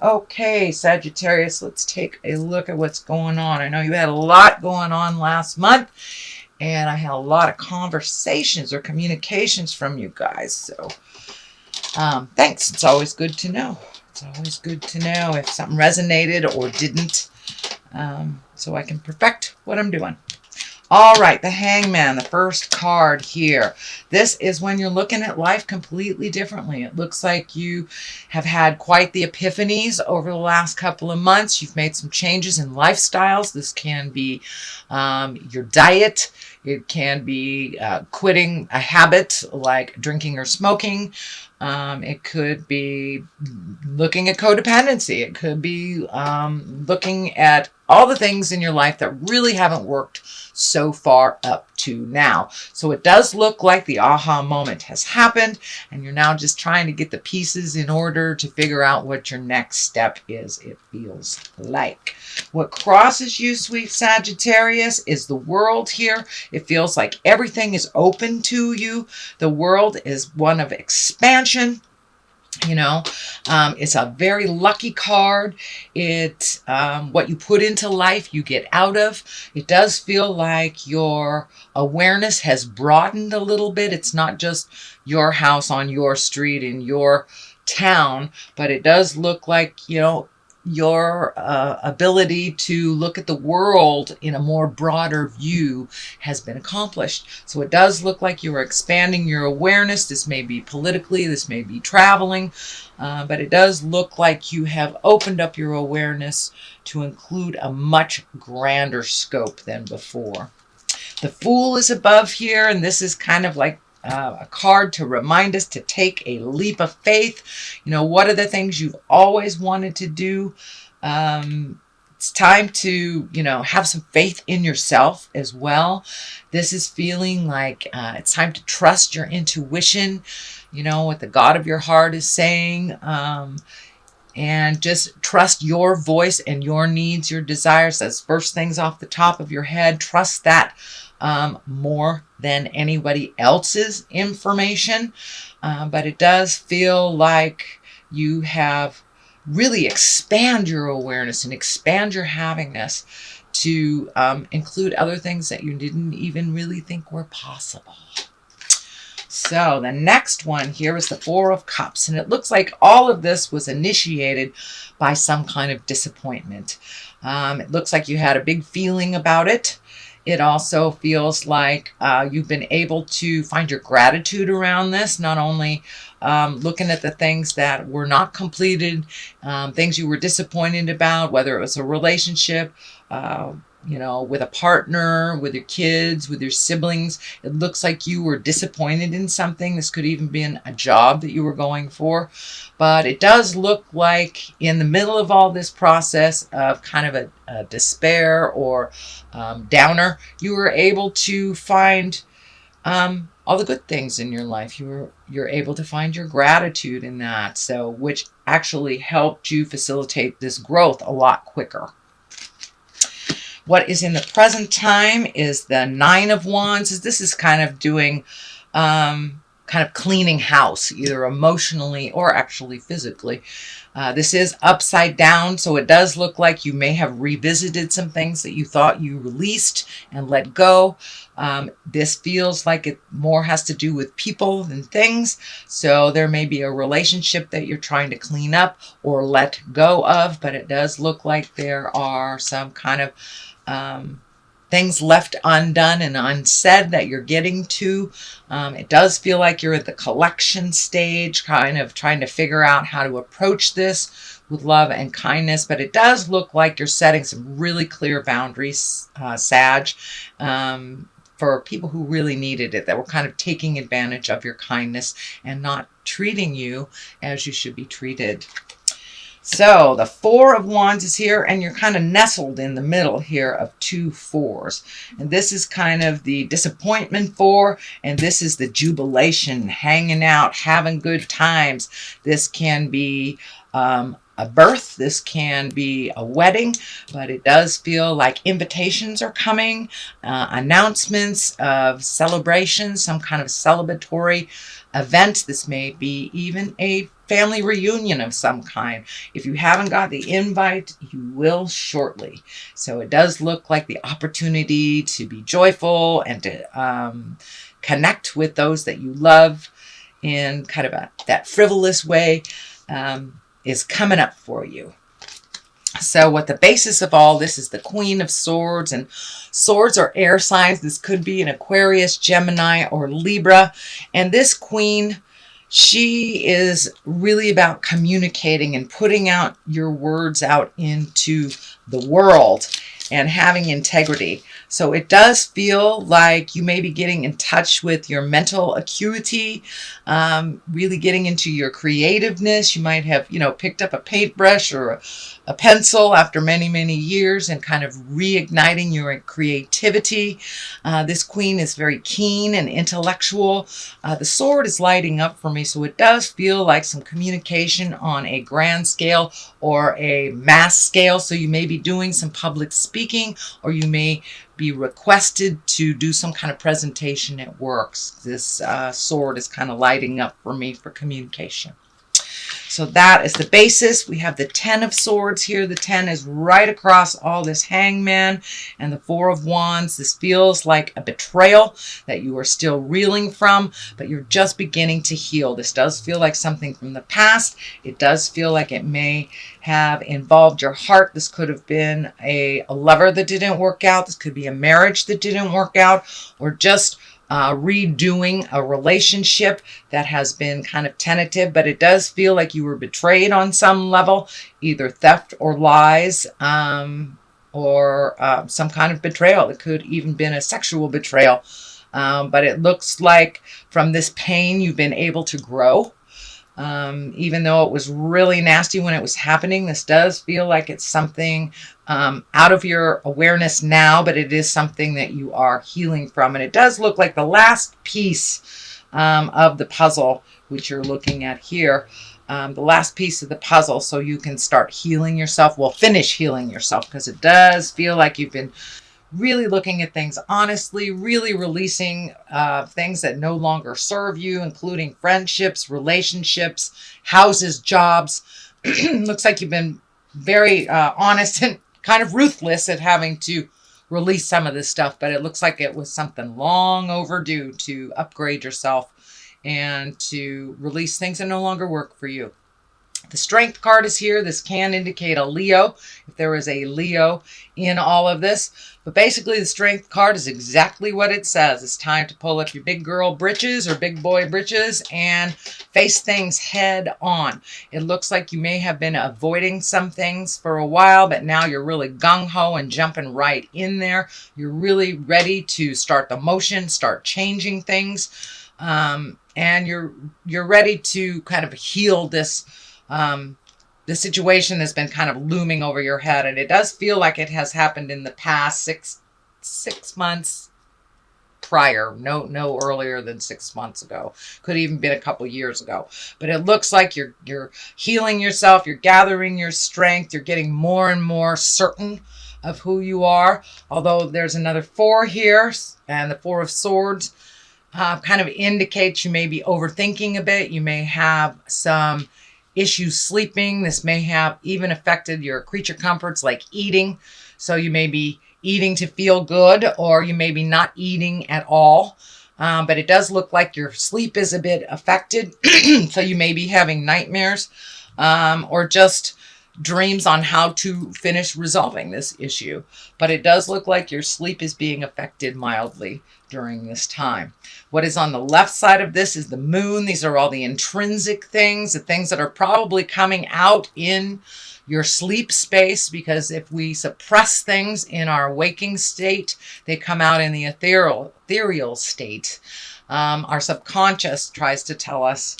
Okay, Sagittarius, let's take a look at what's going on. I know you had a lot going on last month, and I had a lot of conversations or communications from you guys. So, thanks. It's always good to know. It's always good to know if something resonated or didn't, so I can perfect what I'm doing. All right, the Hangman, the first card here. This is when you're looking at life completely differently. It looks like you have had quite the epiphanies over the last couple of months. You've made some changes in lifestyles. This can be your diet. It can be quitting a habit like drinking or smoking. It could be looking at codependency. It could be looking at all the things in your life that really haven't worked so far up to now. So it does look like the aha moment has happened, and you're now just trying to get the pieces in order to figure out what your next step is, it feels like. What crosses you, sweet Sagittarius, is the world here. It feels like everything is open to you. The world is one of expansion. It's a very lucky card. What you put into life, you get out of. It does feel like your awareness has broadened a little bit. It's not just your house on your street in your town, but it does look like, your ability to look at the world in a more broader view has been accomplished. So it does look like you are expanding your awareness. This may be politically, this may be traveling, but it does look like you have opened up your awareness to include a much grander scope than before. The Fool is above here, and this is kind of like a card to remind us to take a leap of faith. What are the things you've always wanted to do? It's time to, have some faith in yourself as well. This is feeling like it's time to trust your intuition, what the God of your heart is saying. And just trust your voice and your needs, your desires. That's first things off the top of your head. Trust that more than anybody else's information. But it does feel like you have really expand your awareness and expand your havingness to include other things that you didn't even really think were possible. So the next one here is the Four of Cups, and it looks like all of this was initiated by some kind of disappointment. It looks like you had a big feeling about it. It also feels like you've been able to find your gratitude around this, not only looking at the things that were not completed, things you were disappointed about, whether it was a relationship, with a partner, with your kids, with your siblings. It looks like you were disappointed in something. This could even be a job that you were going for. But it does look like in the middle of all this process of kind of a despair or downer, you were able to find all the good things in your life. You're able to find your gratitude in that, so which actually helped you facilitate this growth a lot quicker. What is in the present time is the Nine of Wands. This is kind of doing, kind of cleaning house, either emotionally or actually physically. This is upside down, so it does look like you may have revisited some things that you thought you released and let go. This feels like it more has to do with people than things. So there may be a relationship that you're trying to clean up or let go of, but it does look like there are some kind of things left undone and unsaid that you're getting to. It does feel like you're at the collection stage, kind of trying to figure out how to approach this with love and kindness, but it does look like you're setting some really clear boundaries, Sag, for people who really needed it, that were kind of taking advantage of your kindness and not treating you as you should be treated. So the Four of Wands is here, and you're kind of nestled in the middle here of two fours. And this is kind of the disappointment four, and this is the jubilation, hanging out, having good times. This can be a birth, this can be a wedding, but it does feel like invitations are coming, announcements of celebrations, some kind of celebratory event. This may be even a family reunion of some kind. If you haven't got the invite, you will shortly. So it does look like the opportunity to be joyful and to connect with those that you love in kind of that frivolous way is coming up for you. So what the basis of all this is the Queen of Swords, and swords are air signs. This could be an Aquarius, Gemini, or Libra. And this Queen, she is really about communicating and putting out your words out into the world and having integrity. So it does feel like you may be getting in touch with your mental acuity, really getting into your creativeness. You might have, picked up a paintbrush or a pencil after many, many years and kind of reigniting your creativity. This Queen is very keen and intellectual. The sword is lighting up for me, so it does feel like some communication on a grand scale or a mass scale. So you may be doing some public speaking, or you may be requested to do some kind of presentation at work. This sword is kind of lighting up for me for communication. So that is the basis. We have the 10 of Swords here. The 10 is right across all this Hangman and the 4 of Wands. This feels like a betrayal that you are still reeling from, but you're just beginning to heal. This does feel like something from the past. It does feel like it may have involved your heart. This could have been a lover that didn't work out. This could be a marriage that didn't work out, or just redoing a relationship that has been kind of tentative, but it does feel like you were betrayed on some level, either theft or lies, or some kind of betrayal. It could even been a sexual betrayal, but it looks like from this pain you've been able to grow. Even though it was really nasty when it was happening, this does feel like it's something out of your awareness now, but it is something that you are healing from. And it does look like the last piece of the puzzle, which you're looking at here, the last piece of the puzzle, so you can start healing yourself. Well, finish healing yourself, because it does feel like you've been really looking at things honestly, really releasing things that no longer serve you, including friendships, relationships, houses, jobs. Looks like you've been very honest and kind of ruthless at having to release some of this stuff, but it looks like it was something long overdue to upgrade yourself and to release things that no longer work for you. The Strength card is here. This can indicate a Leo, if there is a Leo in all of this. But basically, the Strength card is exactly what it says. It's time to pull up your big girl britches or big boy britches and face things head on. It looks like you may have been avoiding some things for a while, but now you're really gung-ho and jumping right in there. You're really ready to start the motion, start changing things. And you're ready to kind of heal this the situation that's been kind of looming over your head. And it does feel like it has happened in the past six months prior. No earlier than 6 months ago. Could even been a couple years ago. But it looks like you're healing yourself. You're gathering your strength. You're getting more and more certain of who you are. Although there's another 4 here, and the 4 of Swords kind of indicates you may be overthinking a bit. You may have some issues sleeping. This may have even affected your creature comforts like eating. So you may be eating to feel good, or you may be not eating at all. But it does look like your sleep is a bit affected. So you may be having nightmares or just dreams on how to finish resolving this issue. But it does look like your sleep is being affected mildly during this time. What is on the left side of this is the moon. These are all the intrinsic things, the things that are probably coming out in your sleep space, because if we suppress things in our waking state, they come out in the ethereal state. Our subconscious tries to tell us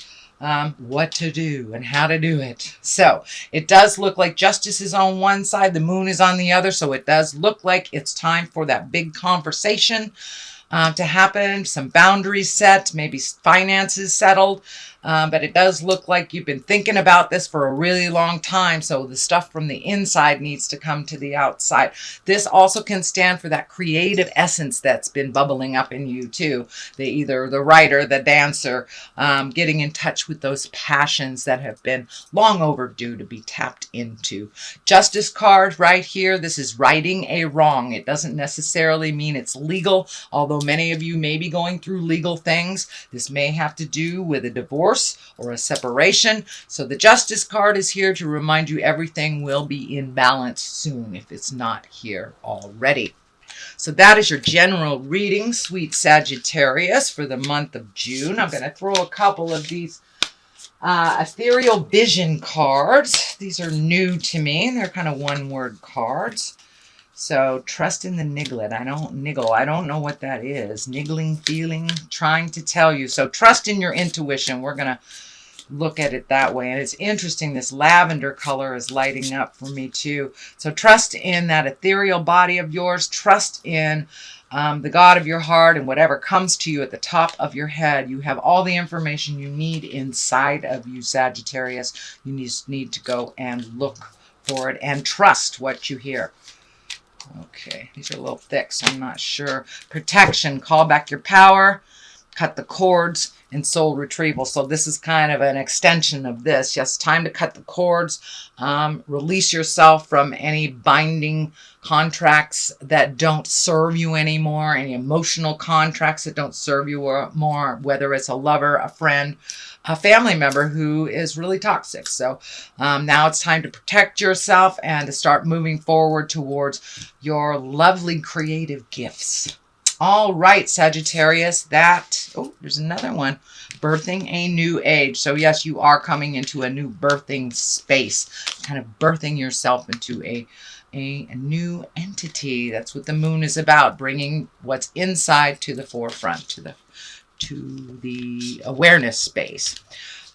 what to do and how to do it. So it does look like justice is on one side, the moon is on the other. So it does look like it's time for that big conversation to happen, some boundaries set, maybe finances settled. But it does look like you've been thinking about this for a really long time. So the stuff from the inside needs to come to the outside. This also can stand for that creative essence that's been bubbling up in you too. Either the writer, the dancer, getting in touch with those passions that have been long overdue to be tapped into. Justice card right here. This is righting a wrong. It doesn't necessarily mean it's legal, although many of you may be going through legal things. This may have to do with a divorce or a separation. So the Justice card is here to remind you everything will be in balance soon if it's not here already. So that is your general reading, sweet Sagittarius, for the month of June. I'm going to throw a couple of these ethereal vision cards. These are new to me. They're kind of one-word cards. So trust in the nigglet. I don't know what that is. Niggling, feeling, trying to tell you. So trust in your intuition. We're going to look at it that way. And it's interesting. This lavender color is lighting up for me too. So trust in that ethereal body of yours. Trust in the God of your heart, and whatever comes to you at the top of your head. You have all the information you need inside of you, Sagittarius. You just need to go and look for it and trust what you hear. Okay, these are a little thick, so I'm not sure. Protection, call back your power, cut the cords, and soul retrieval. So this is kind of an extension of this. Yes, time to cut the cords, release yourself from any binding contracts that don't serve you anymore, any emotional contracts that don't serve you more, whether it's a lover, a friend, a family member who is really toxic. So now it's time to protect yourself and to start moving forward towards your lovely creative gifts. All right, Sagittarius, there's another one. Birthing a new age. So yes, you are coming into a new birthing space, kind of birthing yourself into a new entity. That's what the moon is about, bringing what's inside to the forefront, to the awareness space.